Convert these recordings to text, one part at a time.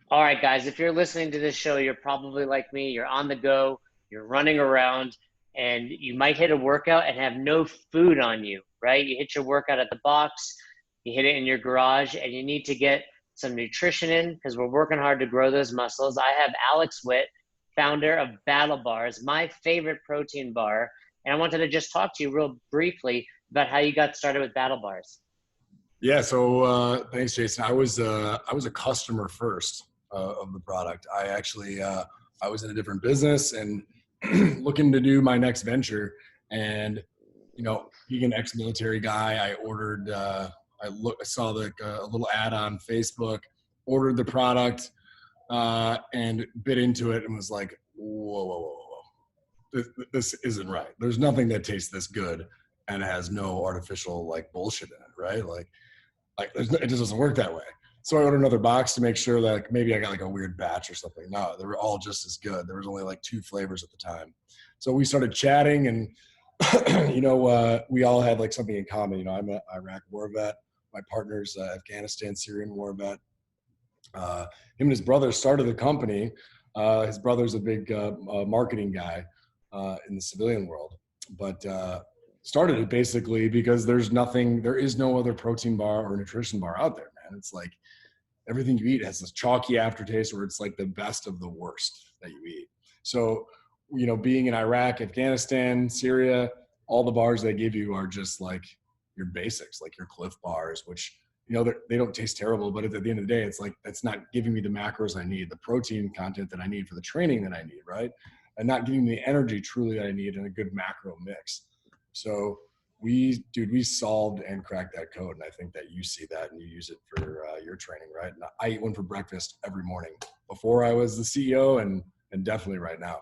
All right, guys, if you're listening to this show, you're probably like me. You're on the go, you're running around, and you might hit a workout and have no food on you, right? You hit your workout at the box, you hit it in your garage, and you need to get some nutrition in because we're working hard to grow those muscles. I have Alex Witt, founder of Battle Bars, my favorite protein bar. And I wanted to just talk to you real briefly about how you got started with Battle Bars. Yeah, so thanks, Jason. I was a customer first of the product. I was in a different business and looking to do my next venture. And being an ex-military guy, I ordered. I saw a little ad on Facebook, ordered the product, and bit into it, and was like, whoa, whoa, whoa, whoa. This isn't right. There's nothing that tastes this good and has no artificial like bullshit in it, right? Like it just doesn't work that way. So I ordered another box to make sure that maybe I got like a weird batch or something. No, they were all just as good. There was only like 2 flavors at the time. So we started chatting and, we all had like something in common. I'm an Iraq war vet. My partner's Afghanistan, Syrian war vet. Him and his brother started the company. His brother's a big marketing guy in the civilian world. But started it basically because there is no other protein bar or nutrition bar out there, man. It's like everything you eat has this chalky aftertaste where it's like the best of the worst that you eat. So, being in Iraq, Afghanistan, Syria, all the bars they give you are just like your basics, like your Cliff bars, which, they don't taste terrible, but at the end of the day, it's like, that's not giving me the macros I need, the protein content that I need for the training that I need, right? And not giving me the energy truly that I need in a good macro mix. So we solved and cracked that code. And I think that you see that and you use it for your training, right? And I eat one for breakfast every morning before I was the CEO and definitely right now.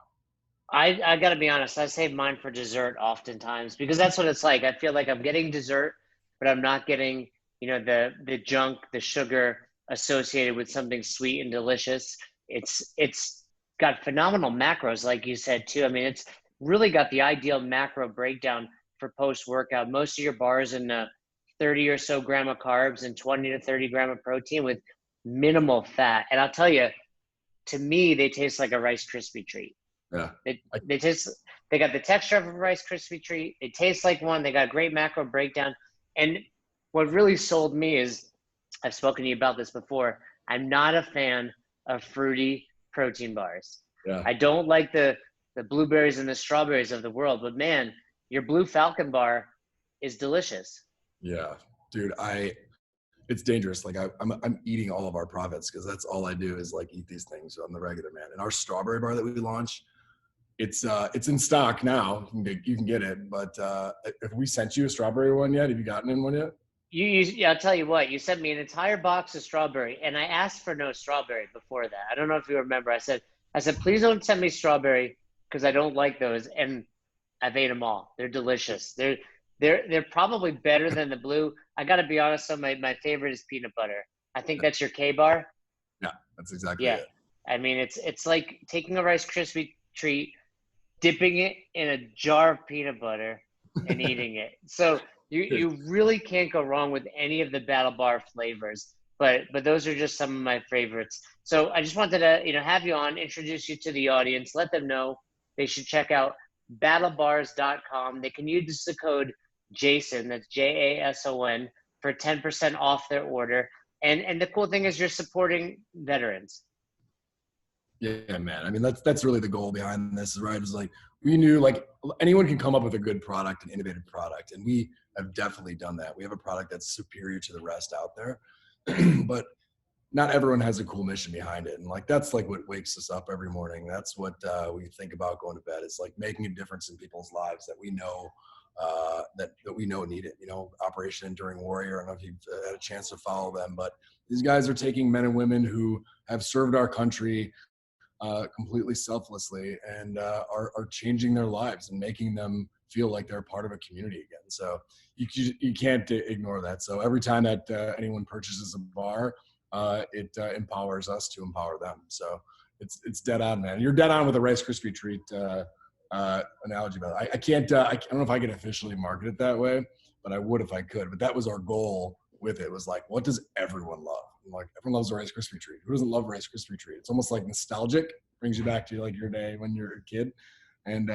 I got to be honest, I save mine for dessert oftentimes because that's what it's like. I feel like I'm getting dessert, but I'm not getting, the junk, the sugar associated with something sweet and delicious. It's got phenomenal macros, like you said too. I mean, it's really got the ideal macro breakdown for post-workout. Most of your bars in 30 or so gram of carbs and 20 to 30 gram of protein with minimal fat. And I'll tell you, to me, they taste like a Rice Krispie treat. Yeah. They taste, they got the texture of a Rice Krispie treat. They taste like one. They got great macro breakdown. And what really sold me is, I've spoken to you about this before, I'm not a fan of fruity protein bars. Yeah. I don't like the blueberries and the strawberries of the world, but man, your Blue Falcon bar is delicious. Yeah, dude, it's dangerous. Like I'm eating all of our profits because that's all I do is like eat these things on the regular, man. And our strawberry bar that we launched, it's in stock now. You can get it, but have we sent you a strawberry one yet? Have you gotten in one yet? Yeah, I'll tell you what, you sent me an entire box of strawberry and I asked for no strawberry before that. I don't know if you remember. I said, please don't send me strawberry because I don't like those. And I've ate them all. They're delicious. They're probably better than the blue. I got to be honest, my favorite is peanut butter. I think that's your K bar. Yeah, that's exactly Yeah. it. I mean, it's like taking a Rice Krispie treat, dipping it in a jar of peanut butter and eating it. So you really can't go wrong with any of the Battle Bar flavors, but those are just some of my favorites. So I just wanted to, have you on, introduce you to the audience, let them know they should check out battlebars.com. They can use the code Jason, that's JASON, for 10% off their order. And the cool thing is you're supporting veterans. Yeah, man. I mean, that's really the goal behind this, right? It's like we knew like anyone can come up with a good product, an innovative product, and we have definitely done that. We have a product that's superior to the rest out there, but not everyone has a cool mission behind it. And like that's like what wakes us up every morning. That's what we think about going to bed. It's like making a difference in people's lives that we know that we know need it. Operation Enduring Warrior. I don't know if you've had a chance to follow them, but these guys are taking men and women who have served our country completely selflessly and are changing their lives and making them feel like they're part of a community again. So you can't ignore that. So every time that anyone purchases a bar, it empowers us to empower them. So it's dead on, man. You're dead on with a Rice Krispie treat analogy about it. I don't know if I can officially market it that way, but I would if I could. But that was our goal with it was like, what does everyone love? I'm like, everyone loves a Rice Krispie treat. Who doesn't love a Rice Krispie treat? It's almost like nostalgic, brings you back to like your day when you're a kid. And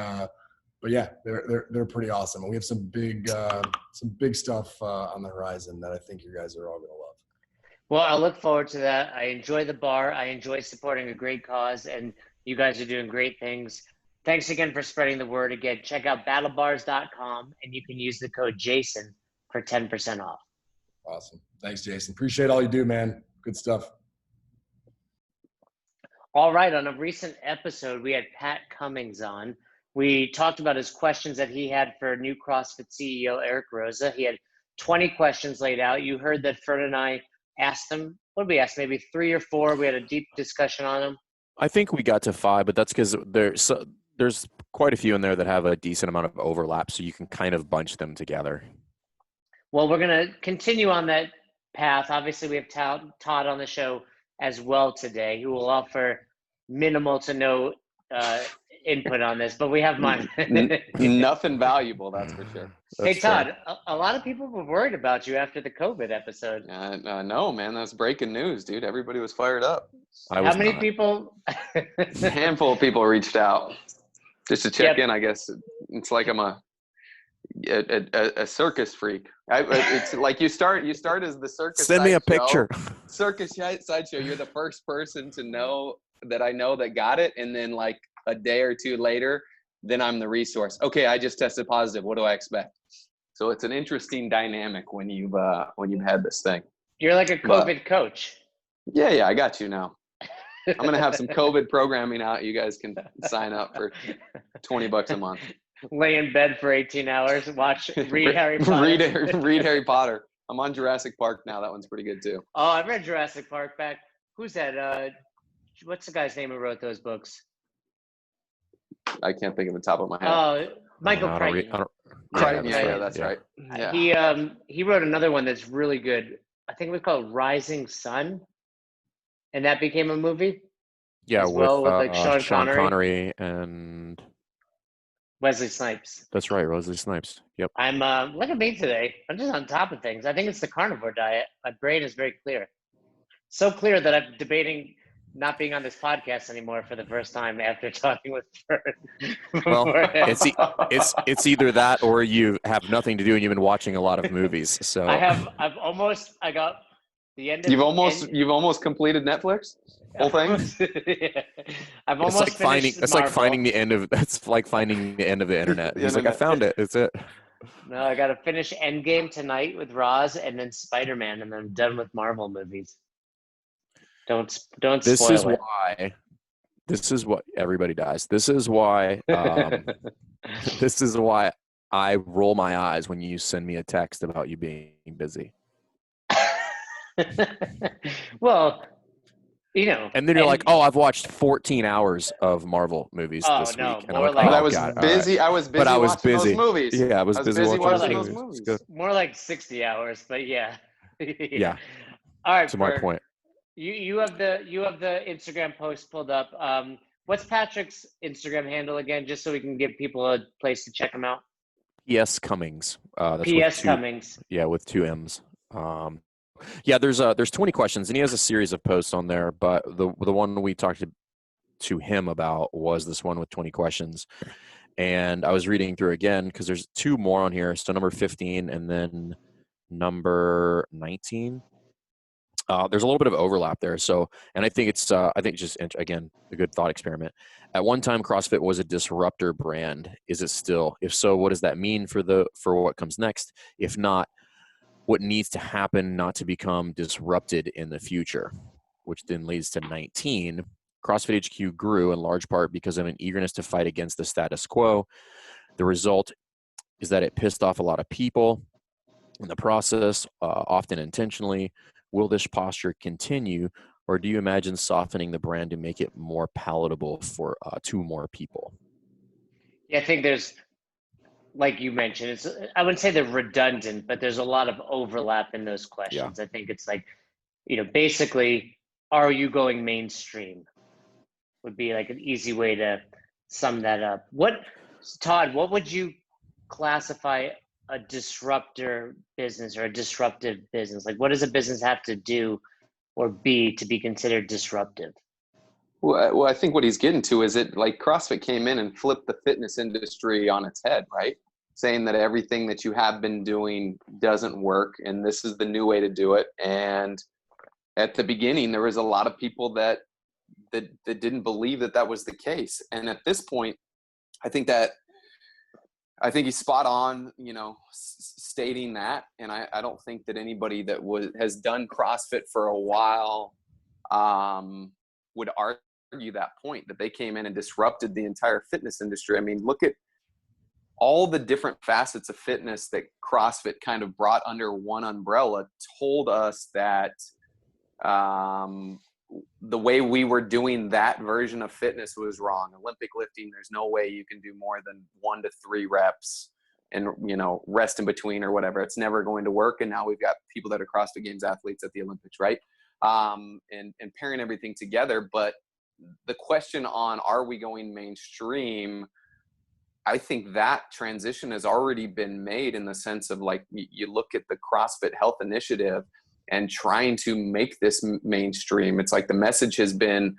but yeah, they're pretty awesome. And we have some big stuff on the horizon that I think you guys are all gonna love. Well, I look forward to that. I enjoy the bar. I enjoy supporting a great cause, and you guys are doing great things. Thanks again for spreading the word. Again, check out battlebars.com, and you can use the code Jason for 10% off. Awesome. Thanks, Jason. Appreciate all you do, man. Good stuff. All right. On a recent episode, we had Pat Cummings on. We talked about his questions that he had for new CrossFit CEO Eric Rosa. He had 20 questions laid out. You heard that Fern and I asked them. What did we ask? Maybe 3 or 4. We had a deep discussion on them. I think we got to 5, but that's because there's quite a few in there that have a decent amount of overlap, so you can kind of bunch them together. Well, we're going to continue on that path. Obviously, we have Todd on the show as well today, who will offer minimal to no input on this, but we have mine. Nothing valuable, that's for sure. Hey, Todd, a lot of people were worried about you after the COVID episode. No, man, that's breaking news, dude. Everybody was fired up. How many people? A handful of people reached out just to check in. I guess it's like I'm a circus freak. It's like you start as the circus. Send me a picture. Circus sideshow. You're the first person to know that got it, and then like a day or two later, then I'm the resource. Okay, I just tested positive. What do I expect? So it's an interesting dynamic when you've had this thing. You're like a COVID coach. Yeah, I got you now. I'm gonna have some COVID programming out. You guys can sign up for $20 a month. Lay in bed for 18 hours, read Harry Potter. read Harry Potter. I'm on Jurassic Park now. That one's pretty good too. Oh, I read Jurassic Park back. Who's that? What's the guy's name who wrote those books? I can't think of the top of my head. Oh, Michael Crichton. Crichton. Yeah, that's right. Yeah. He wrote another one that's really good. I think it was called Rising Sun, and that became a movie. Yeah, with like Sean Connery and Wesley Snipes. That's right, Wesley Snipes. Yep. I'm look at me today. I'm just on top of things. I think it's the carnivore diet. My brain is very clear. So clear that I'm debating not being on this podcast anymore for the first time after talking with Fern. Well, it's either that or you have nothing to do and you've been watching a lot of movies. So I got the end of You've almost completed Netflix? Whole thing? Yeah. I've almost it's like finding the end of the internet. He's like, I found it. It's it. No, I got to finish Endgame tonight with Roz, and then Spider-Man, and then I'm done with Marvel movies. Don't spoil it. This is what everybody dies. This is why I roll my eyes when you send me a text about you being busy. Well, and then you're like, "Oh, I've watched 14 hours of Marvel movies this week." And I'm like, I was busy. Right. I was busy. But I was busy. Those movies. Yeah, I was busy watching those movies. More like 60 hours, but yeah. Yeah. All right. To my point. You have the Instagram post pulled up. What's Patrick's Instagram handle again, just so we can give people a place to check him out? P.S. Cummings. That's P.S. Cummings. Yeah, with 2 M's. Yeah, there's 20 questions, and he has a series of posts on there. But the one we talked to him about was this one with 20 questions, and I was reading through again because there's 2 more on here. So number 15 and then number 19. There's a little bit of overlap there. So, and I think it's just, again, a good thought experiment. At one time, CrossFit was a disruptor brand. Is it still? If so, what does that mean for what comes next? If not, what needs to happen not to become disrupted in the future? Which then leads to 19. CrossFit HQ grew in large part because of an eagerness to fight against the status quo. The result is that it pissed off a lot of people in the process, often intentionally. Will this posture continue, or do you imagine softening the brand to make it more palatable for to more people? Yeah, I think there's, like you mentioned, I wouldn't say they're redundant, but there's a lot of overlap in those questions. Yeah. I think it's like, basically, are you going mainstream? Would be like an easy way to sum that up. Todd, what would you classify a disruptor business or a disruptive business? Like, what does a business have to do or be to be considered disruptive? Well, I think what he's getting to is it like CrossFit came in and flipped the fitness industry on its head, right? Saying that everything that you have been doing doesn't work and this is the new way to do it. And at the beginning, there was a lot of people that didn't believe that that was the case. And at this point, I think he's spot on, stating that. And I don't think that anybody that has done CrossFit for a while would argue that point, that they came in and disrupted the entire fitness industry. I mean, look at all the different facets of fitness that CrossFit kind of brought under one umbrella, told us that the way we were doing that version of fitness was wrong. Olympic lifting, there's no way you can do more than 1 to 3 reps and, rest in between or whatever. It's never going to work. And now we've got people that are CrossFit Games athletes at the Olympics, right? And pairing everything together. But the question on, are we going mainstream? I think that transition has already been made in the sense of like, you look at the CrossFit Health Initiative and trying to make this mainstream. It's like the message has been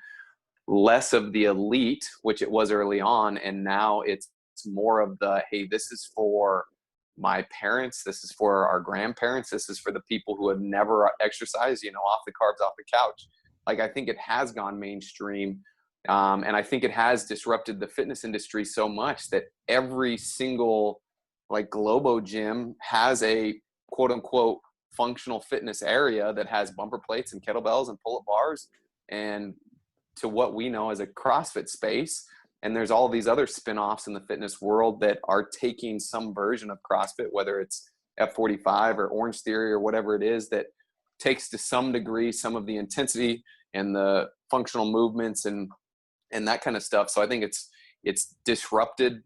less of the elite, which it was early on, and now it's more of the, hey, this is for my parents, this is for our grandparents, this is for the people who have never exercised, off the carbs, off the couch. Like, I think it has gone mainstream, and I think it has disrupted the fitness industry so much that every single like Globo gym has a quote unquote functional fitness area that has bumper plates and kettlebells and pull-up bars, and to what we know as a CrossFit space. And there's all these other spin-offs in the fitness world that are taking some version of CrossFit, whether it's F45 or Orange Theory or whatever it is, that takes to some degree some of the intensity and the functional movements and that kind of stuff. So I think it's disrupted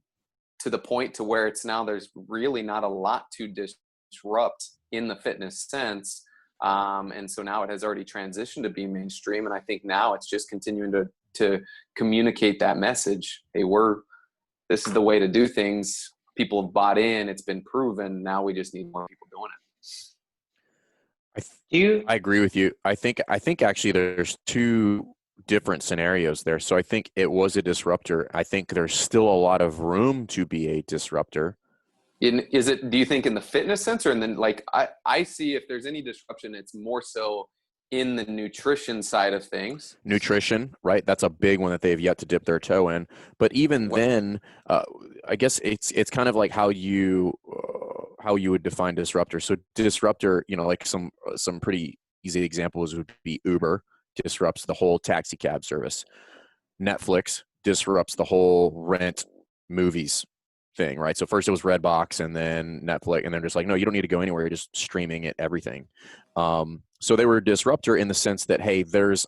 to the point to where it's now there's really not a lot to disrupt in the fitness sense. And so now it has already transitioned to be mainstream. And I think now it's just continuing to communicate that message. Hey, this is the way to do things. People have bought in, it's been proven. Now we just need more people doing it. I agree with you. I think actually there's 2 different scenarios there. So I think it was a disruptor. I think there's still a lot of room to be a disruptor. Do you think in the fitness sense, or in the, like, I see if there's any disruption, it's more so in the nutrition side of things. Nutrition, right? That's a big one that they've yet to dip their toe in. But even then, I guess it's kind of like how you would define disruptor. So disruptor, like some pretty easy examples would be Uber disrupts the whole taxi cab service. Netflix disrupts the whole rent movies thing, right? So first it was Redbox and then Netflix, and they're just like, no, you don't need to go anywhere. You're just streaming it, everything. So they were a disruptor in the sense that, hey, there's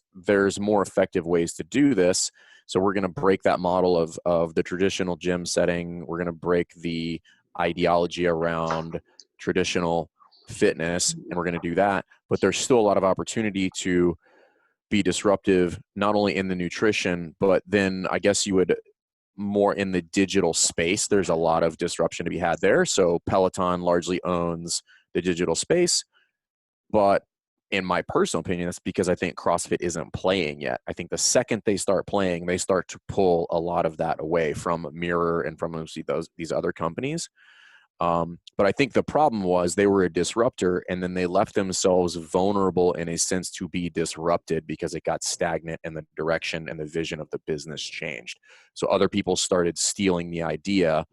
more effective ways to do this. So we're going to break that model of the traditional gym setting. We're going to break the ideology around traditional fitness, and we're going to do that. But there's still a lot of opportunity to be disruptive, not only in the nutrition, but then I guess you would more in the digital space. There's a lot of disruption to be had there. So Peloton largely owns the digital space, but in my personal opinion, that's because I think CrossFit isn't playing yet. I think the second they start playing, they start to pull a lot of that away from Mirror and from these other companies. But I think the problem was they were a disruptor, and then they left themselves vulnerable in a sense to be disrupted because it got stagnant and the direction and the vision of the business changed. So other people started stealing the idea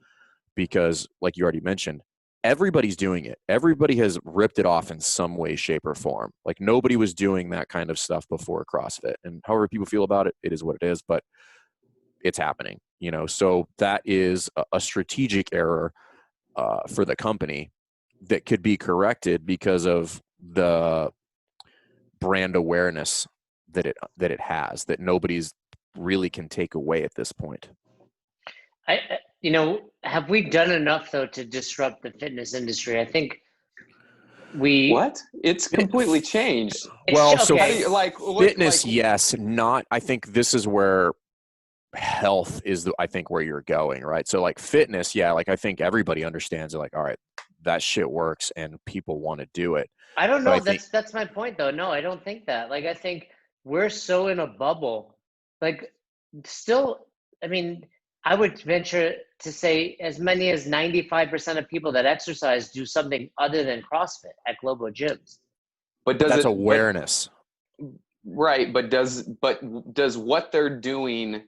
because, like you already mentioned, everybody's doing it. Everybody has ripped it off in some way, shape, or form. Like nobody was doing that kind of stuff before CrossFit. And however people feel about it, it is what it is, but it's happening, So that is a strategic error for the company that could be corrected because of the brand awareness that it has, that nobody's really can take away at this point. Have we done enough though to disrupt the fitness industry? I think it's completely changed. Well, so fitness, yes, not. I think this is where health is I think where you're going, right? So like fitness, yeah, like I think everybody understands it. Like, all right, that shit works and people want to do it. I don't But know. I think That's my point, though. No, I don't think that. Like, I think we're so in a bubble. Like, still, I mean, I would venture to say as many as 95% of people that exercise do something other than CrossFit at global gyms. But does that's it? awareness. Right, but does what they're doing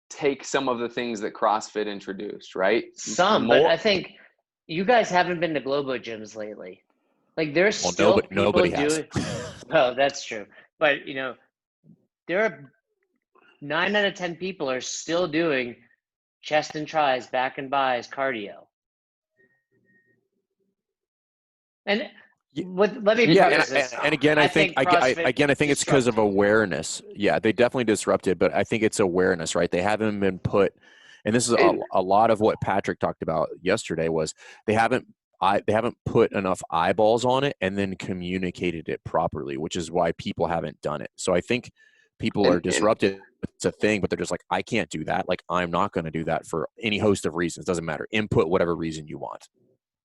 take some of the things that CrossFit introduced? Right. Some, but I think you guys haven't been to global gyms lately. Like, there's Well, still people nobody has. doing. Well, that's true, but there are 9 out of 10 people are still doing chest and tries, back and bis, cardio. And let me preface this. And again, I think CrossFit it's because of disrupted. awareness. Yeah, they definitely disrupted, but I think it's awareness, right? They haven't been put, and this is a lot of what Patrick talked about yesterday was they haven't put enough eyeballs on it and then communicated it properly, which is why people haven't done it. So I think people are disrupted. It's a thing, but they're just like, I can't do that. Like, I'm not going to do that for any host of reasons. Doesn't matter. Input whatever reason you want.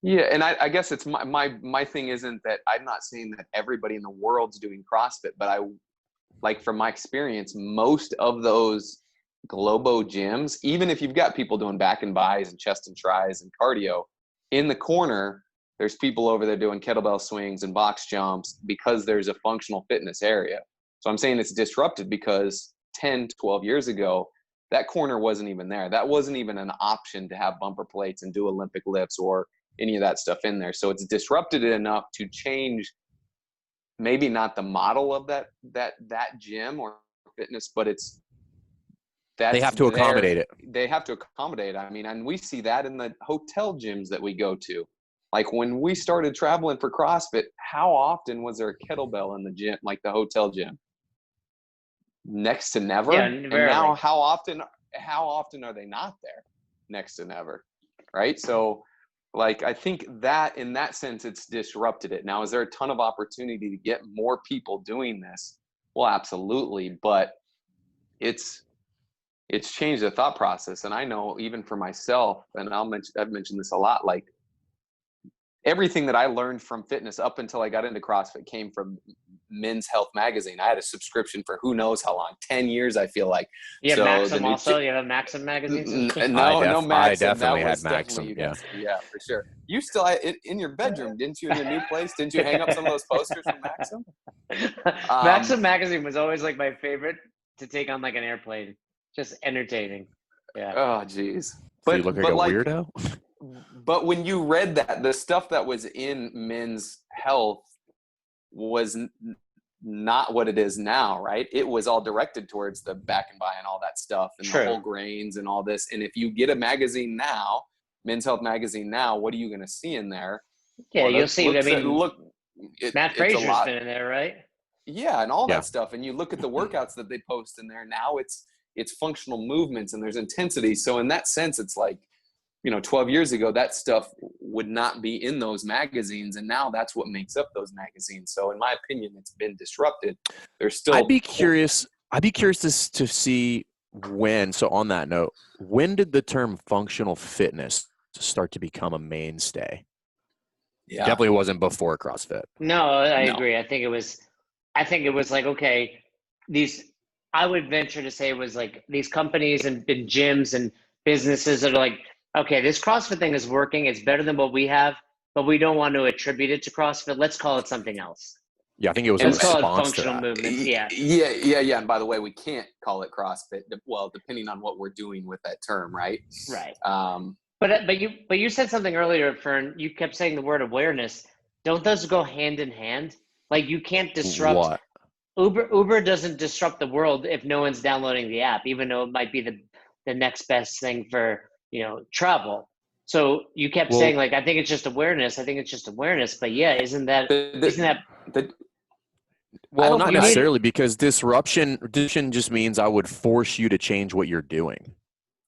Yeah, and I guess it's my thing isn't that I'm not saying that everybody in the world's doing CrossFit, but I like from my experience, most of those Globo gyms, even if you've got people doing back and bis and chest and tries and cardio, in the corner, there's people over there doing kettlebell swings and box jumps because there's a functional fitness area. So I'm saying it's disrupted because 10, 12 years ago, that corner wasn't even there. That wasn't even an option to have bumper plates and do Olympic lifts or any of that stuff in there. So it's disrupted it enough to change maybe not the model of that gym or fitness, but they have to accommodate it. They have to accommodate. I mean, and we see that in the hotel gyms that we go to. Like when we started traveling for CrossFit, how often was there a kettlebell in the gym, like the hotel gym? Next to never. Yeah, and now how often are they not there? Next to never. Right? So like, I think that in that sense, it's disrupted it. Now, is there a ton of opportunity to get more people doing this? Well, absolutely. But it's changed the thought process. And I know even for myself, and I've mentioned this a lot, like everything that I learned from fitness up until I got into CrossFit came from Men's Health magazine. I had a subscription for who knows how long, 10 years, I feel like. Yeah, so Maxim also. You have a Maxim magazine? No, Maxim. I definitely had Maxim. Yeah, for sure. You still in your bedroom, didn't you? In your new place, didn't you hang up some of those posters from Maxim? Maxim magazine was always like my favorite to take on like an airplane. Just entertaining. Yeah. Oh, geez. But you look like a weirdo. But when you read that, the stuff that was in Men's Health was not what it is now, right? It was all directed towards the back and by and all that stuff and the whole grains and all this. And if you get a magazine now, Men's Health magazine now, what are you going to see in there? Yeah, well, you'll see. Matt Fraser's been in there, right? Yeah, and all that stuff. And you look at the workouts that they post in there. Now it's functional movements and there's intensity. So in that sense, it's like, 12 years ago, that stuff would not be in those magazines. And now that's what makes up those magazines. So in my opinion, it's been disrupted. There's still. I'd be curious to see when, so on that note, when did the term functional fitness start to become a mainstay? Yeah. Definitely wasn't before CrossFit. No, I agree. I think it was like, okay, I would venture to say it was like these companies and gyms and businesses that are like, okay, this CrossFit thing is working. It's better than what we have, but we don't want to attribute it to CrossFit. Let's call it something else. Yeah, I think it was a response to that. Movements. Yeah. And by the way, we can't call it CrossFit. Well, depending on what we're doing with that term, right? Right. But you said something earlier, Fern. You kept saying the word awareness. Don't those go hand in hand? Like you can't disrupt. What? Uber doesn't disrupt the world if no one's downloading the app, even though it might be the next best thing for travel. So you kept saying like, I think it's just awareness. But yeah, isn't that? Well, not necessarily, because disruption just means I would force you to change what you're doing.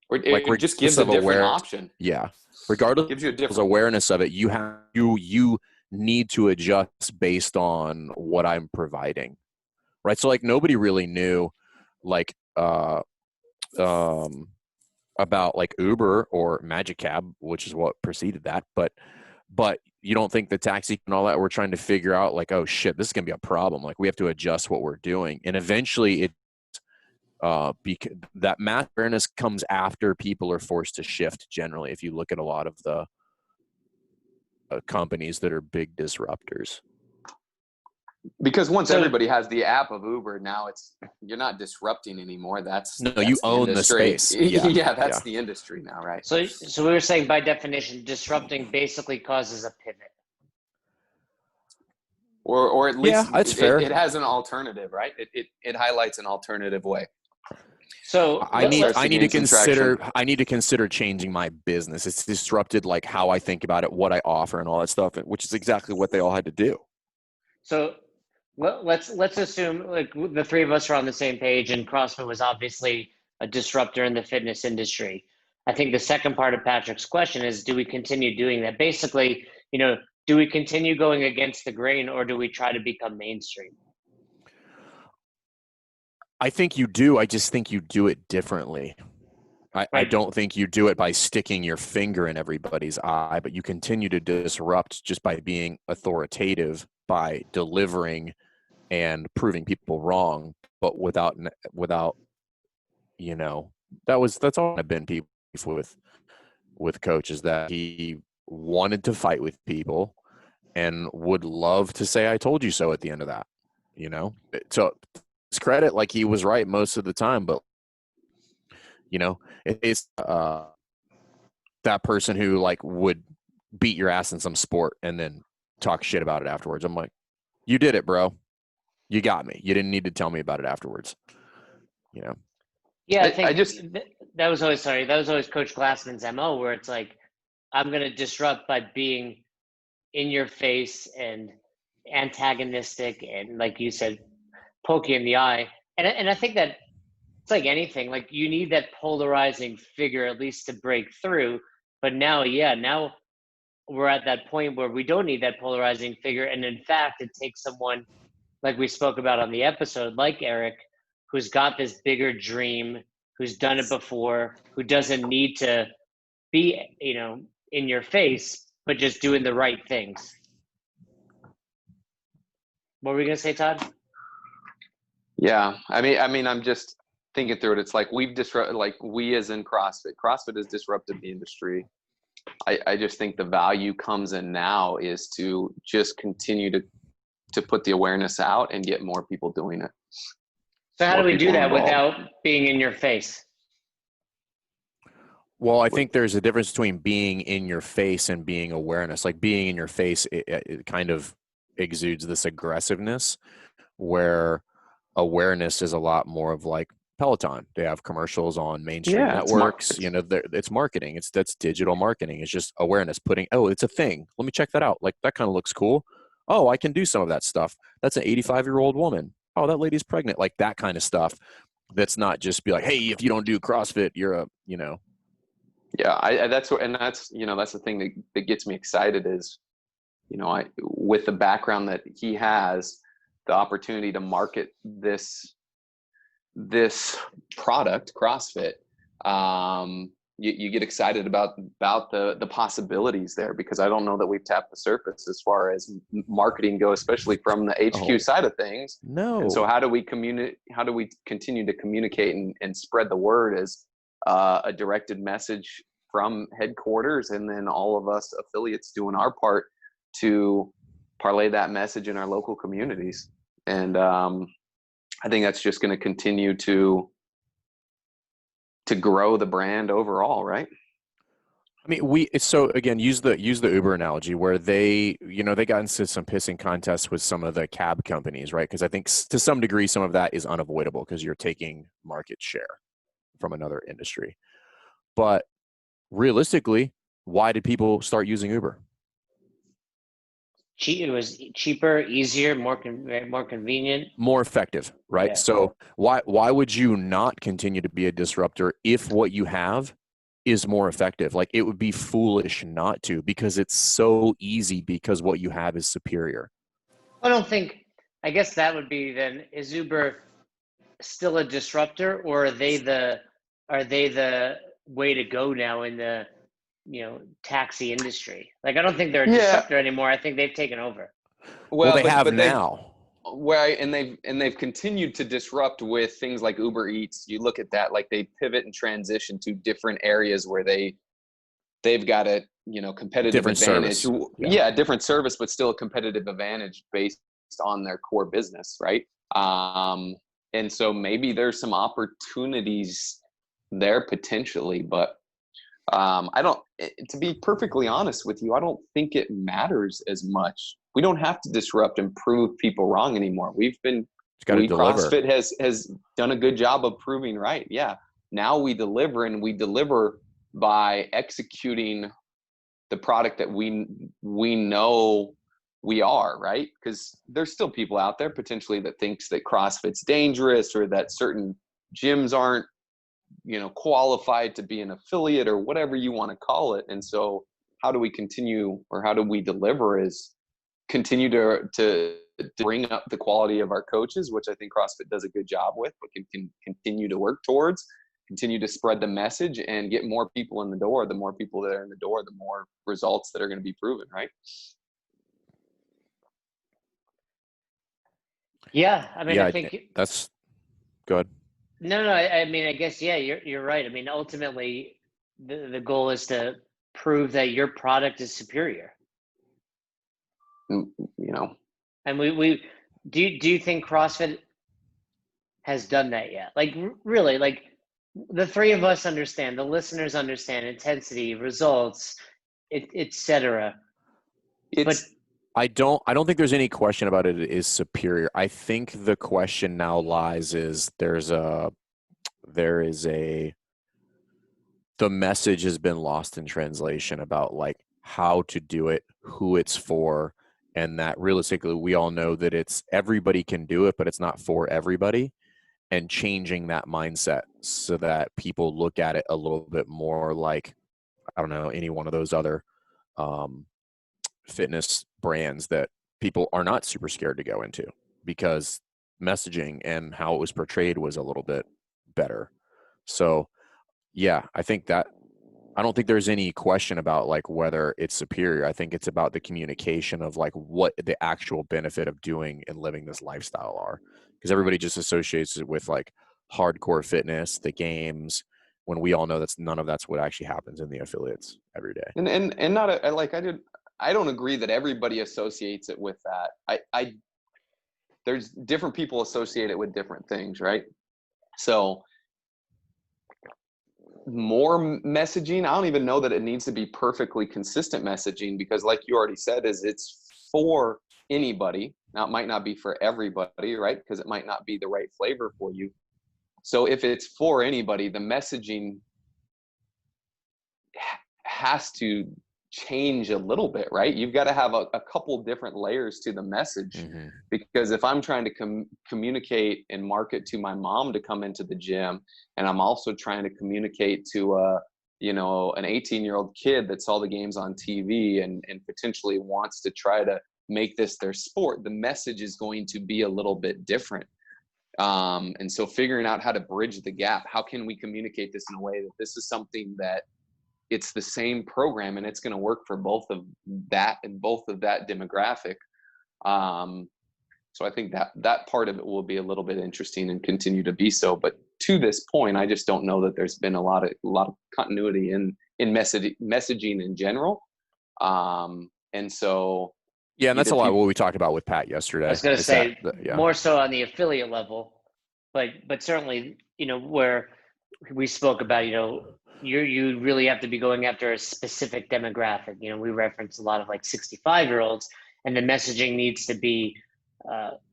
Or just gives a different option. Yeah. Regardless gives you a different awareness of it, you need to adjust based on what I'm providing. Right. So like nobody really knew like about like Uber or Magic Cab, which is what preceded that. But But you don't think the taxi and all that, we're trying to figure out like, oh shit, this is going to be a problem. Like we have to adjust what we're doing. And eventually that mass awareness comes after people are forced to shift generally. If you look at a lot of the companies that are big disruptors. Because once everybody has the app of Uber, now you're not disrupting anymore. That's you own the industry. space. Yeah, that's the industry now, right? So we were saying by definition, disrupting basically causes a pivot. Or at least that's fair. It has an alternative, right? It highlights an alternative way. So I need to consider changing my business. It's disrupted like how I think about it, what I offer, and all that stuff, which is exactly what they all had to do. So let's assume like the three of us are on the same page, and CrossFit was obviously a disruptor in the fitness industry. I think the second part of Patrick's question is, do we continue doing that? Basically, do we continue going against the grain, or do we try to become mainstream? I think you do. I just think you do it differently. I don't think you do it by sticking your finger in everybody's eye, but you continue to disrupt just by being authoritative, by delivering and proving people wrong, but without that's all I've been beef with coaches, that he wanted to fight with people and would love to say I told you so at the end of that. So his credit, like he was right most of the time, but it's that person who like would beat your ass in some sport and then talk shit about it afterwards. I'm like, you did it, bro. You got me. You didn't need to tell me about it afterwards. Yeah, I think that was always Coach Glassman's MO, where it's like, I'm going to disrupt by being in your face and antagonistic and, like you said, poke you in the eye. And I think that it's like anything, like you need that polarizing figure at least to break through. But now we're at that point where we don't need that polarizing figure. And in fact, it takes someone like we spoke about on the episode, like Eric, who's got this bigger dream, who's done it before, who doesn't need to be, in your face, but just doing the right things. What were we going to say, Todd? Yeah. I mean, I'm just thinking through it. It's like we as in CrossFit has disrupted the industry. I just think the value comes in now is to just continue to put the awareness out and get more people doing it. So how do we do that involved without being in your face? Well, I think there's a difference between being in your face and being awareness. Like being in your face, it kind of exudes this aggressiveness, where awareness is a lot more of like Peloton. They have commercials on mainstream networks. It's marketing. That's digital marketing. It's just awareness. It's a thing. Let me check that out. Like that kind of looks cool. Oh, I can do some of that stuff. That's an 85-year-old woman. Oh, that lady's pregnant. Like that kind of stuff. That's not just be like, hey, if you don't do CrossFit, you're Yeah, that's the thing that gets me excited is, with the background that he has, the opportunity to market this product, CrossFit. You get excited about the possibilities there, because I don't know that we've tapped the surface as far as marketing goes, especially from the HQ side of things. No. And so how do we continue to communicate and spread the word as a directed message from headquarters, and then all of us affiliates doing our part to parlay that message in our local communities. And I think that's just going to continue to grow the brand overall, right? I mean, so again, use the Uber analogy, where they got into some pissing contests with some of the cab companies, right? Because I think to some degree, some of that is unavoidable because you're taking market share from another industry. But realistically, why did people start using Uber? It was cheaper, easier, more convenient, more effective, right? Yeah. So why would you not continue to be a disruptor if what you have is more effective? Like it would be foolish not to, because it's so easy, because what you have is superior. I guess that would be then, is Uber still a disruptor, or are they the way to go now in the taxi industry. Like, I don't think they're a Yeah. disruptor anymore. I think they've taken over. Well, Well, they have but they've now. they've continued to disrupt with things like Uber Eats. You look at that, like they pivot and transition to different areas where they've got a competitive Different advantage. service. Yeah, different service, but still a competitive advantage based on their core business, right? And so maybe there's some opportunities there potentially, but I don't. To be perfectly honest with you, I don't think it matters as much. We don't have to disrupt and prove people wrong anymore. It's got to deliver. CrossFit has done a good job of proving right. Yeah. Now we deliver, and we deliver by executing the product that we know we are, right? Because there's still people out there potentially that thinks that CrossFit's dangerous, or that certain gyms aren't qualified to be an affiliate, or whatever you want to call it. And so how do we continue, or how do we deliver, is continue to bring up the quality of our coaches, which I think CrossFit does a good job with, but can continue to work towards, continue to spread the message and get more people in the door. The more people that are in the door, the more results that are going to be proven, right? Yeah. I mean, Yeah, I think that's good. no, I mean, I guess, yeah, you're right. I mean, ultimately the goal is to prove that your product is superior. And we do you think CrossFit has done that yet? Like, really, like, the three of us understand, the listeners understand intensity, results, etc. But I don't think there's any question about it is superior. I think the question now lies is the message has been lost in translation about like how to do it, who it's for, and that realistically we all know that it's everybody can do it, but it's not for everybody, and changing that mindset so that people look at it a little bit more like, I don't know, any one of those other fitness brands that people are not super scared to go into because messaging and how it was portrayed was a little bit better. So yeah, I don't think there's any question about like whether it's superior. I think it's about the communication of like what the actual benefit of doing and living this lifestyle are, because everybody just associates it with like hardcore fitness, the games, when we all know none of that's what actually happens in the affiliates every day. And not like I don't agree that everybody associates it with that. I there's different people associate it with different things, right? So more messaging, I don't even know that it needs to be perfectly consistent messaging, because like you already said, it's for anybody. Now it might not be for everybody, right? Because it might not be the right flavor for you. So if it's for anybody, the messaging has to change a little bit, right? You've got to have a couple different layers to the message, because if I'm trying to communicate and market to my mom to come into the gym, and I'm also trying to communicate to an 18-year-old kid that saw the games on TV and potentially wants to try to make this their sport, the message is going to be a little bit different. And so figuring out how to bridge the gap, how can we communicate this in a way that this is something that it's the same program and it's going to work for both of that and both of that demographic. So I think that part of it will be a little bit interesting and continue to be so. But to this point, I just don't know that there's been a lot of continuity in messaging in general. And so yeah, and that's a lot of what we talked about with Pat yesterday. I was going to say more so on the affiliate level, but certainly where we spoke about you really have to be going after a specific demographic. We reference a lot of like 65-year-olds, and the messaging needs to be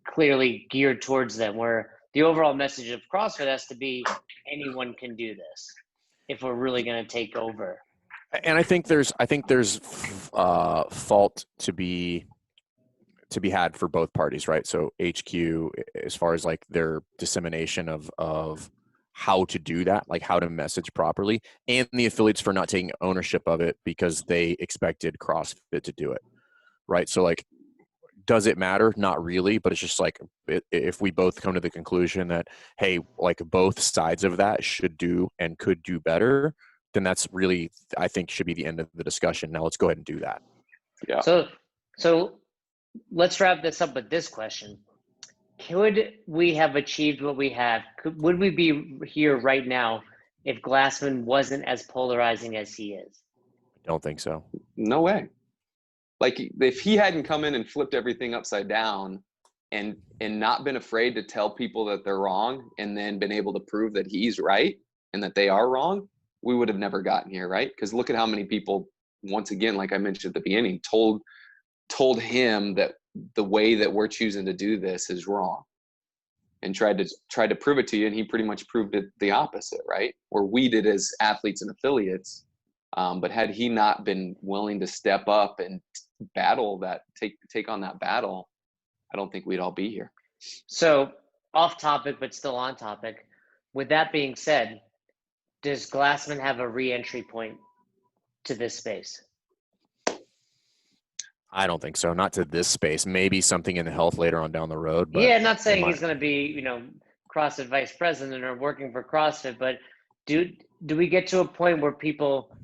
clearly geared towards them, where the overall message of CrossFit has to be anyone can do this if we're really going to take over. And I think there's fault to be had for both parties, right? So HQ, as far as like their dissemination of how to do that, like how to message properly, and the affiliates for not taking ownership of it because they expected CrossFit to do it, right? So like, does it matter? Not really, but it's just like if we both come to the conclusion that, hey, like both sides of that should do and could do better, then that's really, I think, should be the end of the discussion. Now let's go ahead and do that. Yeah. So let's wrap this up with this question. Could we have achieved what we have? Would we be here right now if Glassman wasn't as polarizing as he is? I don't think so. No way. Like, if he hadn't come in and flipped everything upside down and not been afraid to tell people that they're wrong, and then been able to prove that he's right and that they are wrong, we would have never gotten here, right? Because look at how many people, once again, like I mentioned at the beginning, told him that the way that we're choosing to do this is wrong, and tried to prove it to you, and he pretty much proved it the opposite, right? Or we did as athletes and affiliates. But had he not been willing to step up and battle that, take on that battle, I don't think we'd all be here. So off topic, but still on topic. With that being said, does Glassman have a re-entry point to this space? I don't think so. Not to this space. Maybe something in health later on down the road. But yeah, not saying he's going to be, CrossFit vice president or working for CrossFit, but do we get to a point where people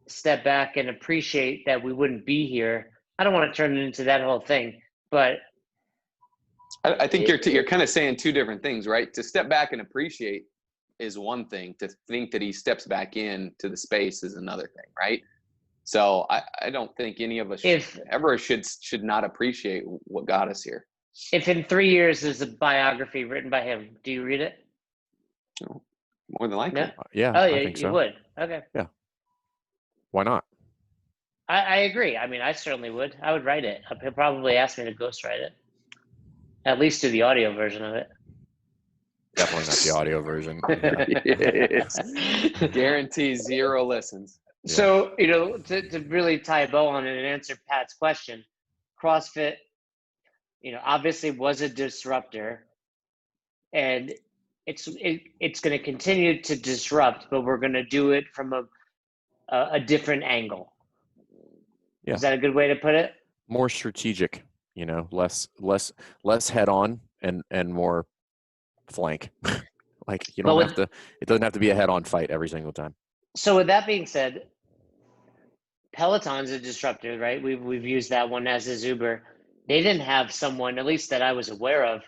step back and appreciate that we wouldn't be here? I don't want to turn it into that whole thing, but I think you're kind of saying two different things, right? To step back and appreciate is one thing. To think that he steps back in to the space is another thing, right? So I don't think any of us should not appreciate what got us here. If in 3 years there's a biography written by him, do you read it? More than likely. No? Yeah. Oh, I yeah, think you so. would. Okay. Yeah. Why not? I agree. I mean, I certainly would. I would write it. He'll probably ask me to ghostwrite it. At least do the audio version of it. Definitely not the audio version. Yes. Guarantee 0 listens. Yeah. So, to really tie a bow on it and answer Pat's question, CrossFit, obviously was a disruptor, and it's going to continue to disrupt, but we're going to do it from a different angle. Yeah. Is that a good way to put it? More strategic, less head on and more flank. Like it doesn't have to be a head on fight every single time. So with that being said, Peloton's a disruptor, right? We've used that one as is Uber. They didn't have someone, at least that I was aware of,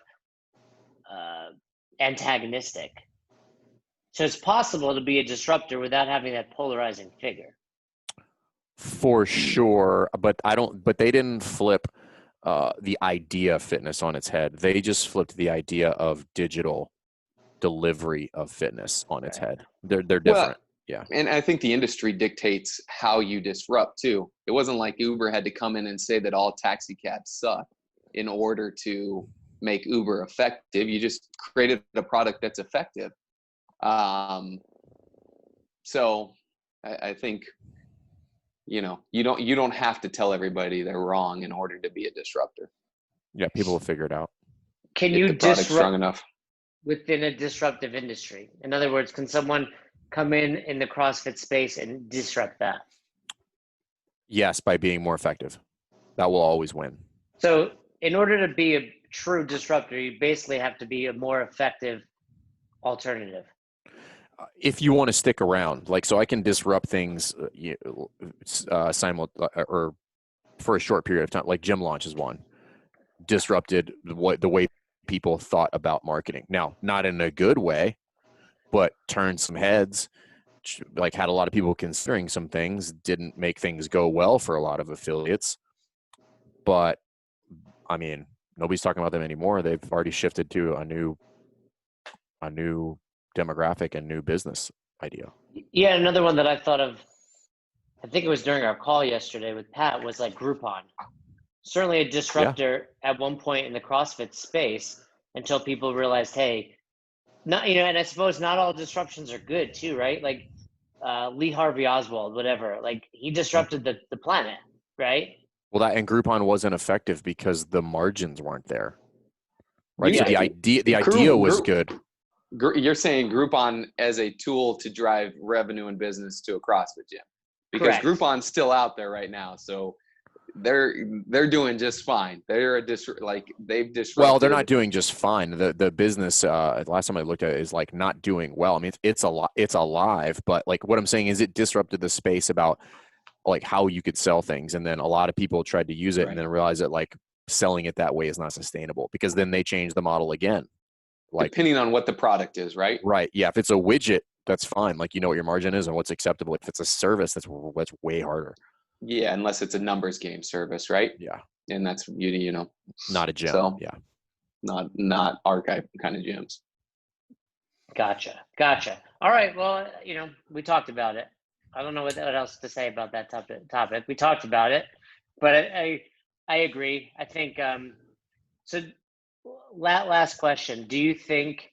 antagonistic. So it's possible to be a disruptor without having that polarizing figure. For sure, but they didn't flip the idea of fitness on its head. They just flipped the idea of digital delivery of fitness on its head. They're different. Well, yeah. And I think the industry dictates how you disrupt too. It wasn't like Uber had to come in and say that all taxi cabs suck in order to make Uber effective. You just created a product that's effective. So I think, you don't have to tell everybody they're wrong in order to be a disruptor. Yeah, people will figure it out. Can If you the product's strong disrupt enough within a disruptive industry? In other words, can someone come in the CrossFit space and disrupt that? Yes, by being more effective. That will always win. So in order to be a true disruptor, you basically have to be a more effective alternative. If you want to stick around, so I can disrupt things or for a short period of time, like Gym Launch is one. Disrupted the way people thought about marketing. Now, not in a good way, but turned some heads, had a lot of people considering some things, didn't make things go well for a lot of affiliates. But, I mean, nobody's talking about them anymore. They've already shifted to a new demographic and new business idea. Yeah, another one that I thought of, I think it was during our call yesterday with Pat, was like Groupon. Certainly a disruptor at one point in the CrossFit space until people realized, hey, not, and I suppose not all disruptions are good too, right? Like Lee Harvey Oswald, whatever, he disrupted the planet, right? Well, and Groupon wasn't effective because the margins weren't there, right? Yeah, so the idea was good. You're saying Groupon as a tool to drive revenue and business to a CrossFit gym, because Correct. Groupon's still out there right now. So they're doing just fine. They're they've disrupted. Well, they're not doing just fine. The business last time I looked at it is like not doing well. I mean, it's alive, but like what I'm saying is it disrupted the space about like how you could sell things, and then a lot of people tried to use it Right. and then realized that like selling it that way is not sustainable, because then they change the model again. Like depending on what the product is, right? right, yeah. If it's a widget, that's fine. Like you know what your margin is and what's acceptable. If it's a service, that's way harder. Yeah, unless it's a numbers game service, right? Yeah, And that's you know, not a gym. So, yeah, not archive kind of gyms. Gotcha. All right. Well, you know, we talked about it. I don't know what else to say about that topic. We talked about it, but I agree. I think so. Last question. Do you think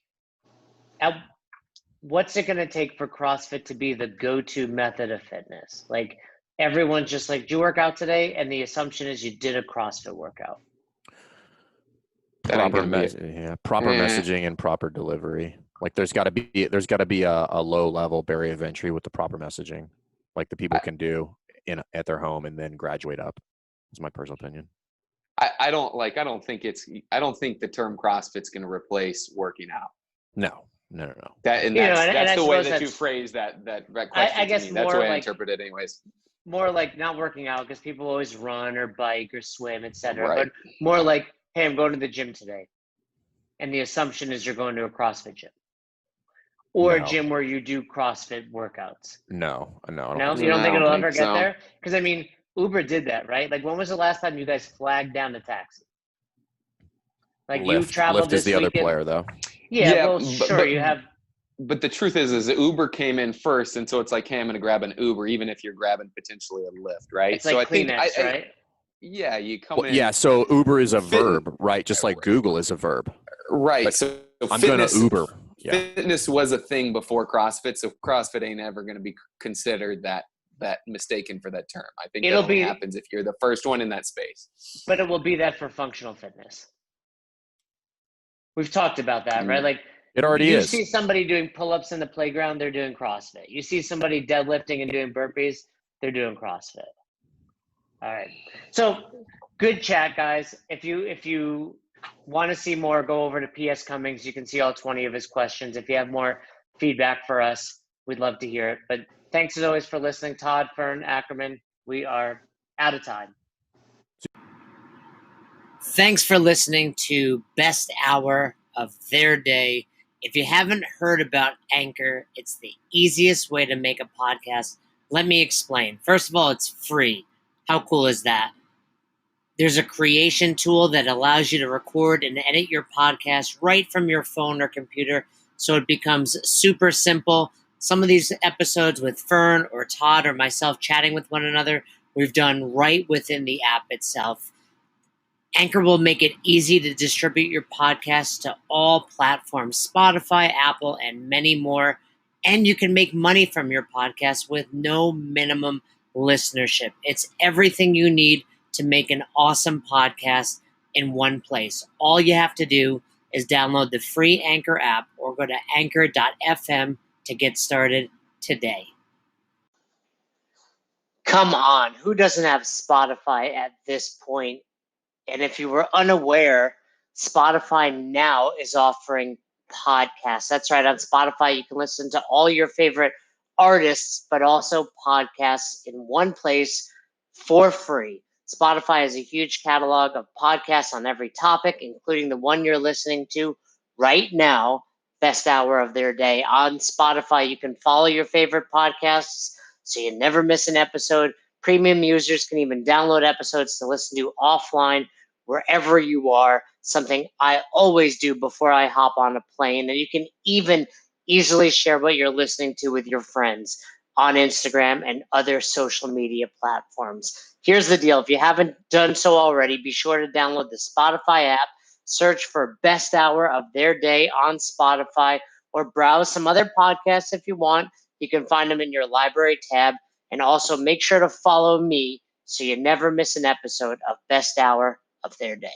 what's it going to take for CrossFit to be the go-to method of fitness? Like everyone's just like, do you work out today? And the assumption is you did a CrossFit workout. proper messaging and proper delivery. Like there's got to be a low level barrier of entry with the proper messaging, like the people can do at their home and then graduate up. Is my personal opinion. I don't think the term CrossFit's going to replace working out. No. That's the way that you phrase that question. I guess to me. That's the way I like, interpret it, anyways. More like not working out, because people always run or bike or swim, etc. Right. But more like, hey, I'm going to the gym today, and the assumption is you're going to a CrossFit gym or a gym where you do CrossFit workouts. No. You don't think it'll ever get there? Because I mean, Uber did that, right? Like, when was the last time you guys flagged down a taxi? Like Lyft. you traveled Lyft this is the weekend. other player, though. Yeah, well, sure, you have. But the truth is Uber came in first, and so it's like, hey, I'm going to grab an Uber, even if you're grabbing potentially a Lyft, right? It's like Kleenex, right? Yeah, you come in. Yeah, so Uber is a verb, right? Just like Google is a verb. Right. Like, so I'm going to Uber. Yeah. Fitness was a thing before CrossFit, so CrossFit ain't ever going to be considered that mistaken for that term. I think that only happens if you're the first one in that space. But it will be that for functional fitness. We've talked about that, right? Like it already is. You see somebody doing pull-ups in the playground, they're doing CrossFit. You see somebody deadlifting and doing burpees, they're doing CrossFit. All right. So good chat, guys. If you want to see more, go over to PS Cummings. You can see all 20 of his questions. If you have more feedback for us, we'd love to hear it. But thanks as always for listening. Todd, Fern, Ackerman, we are out of time. Thanks for listening to Best Hour of Their Day. If you haven't heard about Anchor, it's the easiest way to make a podcast. Let me explain. First of all, it's free. How cool is that? There's a creation tool that allows you to record and edit your podcast right from your phone or computer, so it becomes super simple. Some of these episodes with Fern or Todd or myself chatting with one another, we've done right within the app itself. Anchor will make it easy to distribute your podcast to all platforms, Spotify, Apple, and many more. And you can make money from your podcast with no minimum listenership. It's everything you need to make an awesome podcast in one place. All you have to do is download the free Anchor app or go to anchor.fm to get started today. Come on, who doesn't have Spotify at this point? And if you were unaware, Spotify now is offering podcasts. That's right. On Spotify, you can listen to all your favorite artists, but also podcasts in one place for free. Spotify has a huge catalog of podcasts on every topic, including the one you're listening to right now, Best Hour of Their Day. On Spotify, you can follow your favorite podcasts so you never miss an episode. Premium users can even download episodes to listen to offline wherever you are, something I always do before I hop on a plane. And you can even easily share what you're listening to with your friends on Instagram and other social media platforms. Here's the deal. If you haven't done so already, be sure to download the Spotify app, search for Best Hour of Their Day on Spotify, or browse some other podcasts if you want. You can find them in your library tab. And also make sure to follow me so you never miss an episode of Best Hour of Their Day.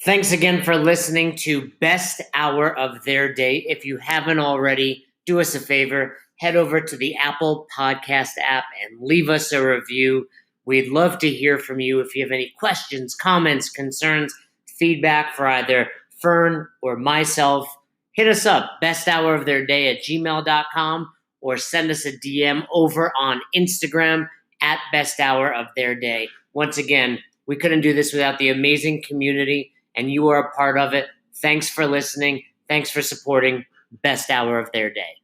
Thanks again for listening to Best Hour of Their Day. If you haven't already, do us a favor, head over to the Apple Podcast app and leave us a review. We'd love to hear from you. If you have any questions, comments, concerns, feedback for either Fern or myself, hit us up, besthouroftheirday@gmail.com, or send us a DM over on Instagram at besthouroftheirday. Once again, we couldn't do this without the amazing community, and you are a part of it. Thanks for listening. Thanks for supporting Best Hour of Their Day.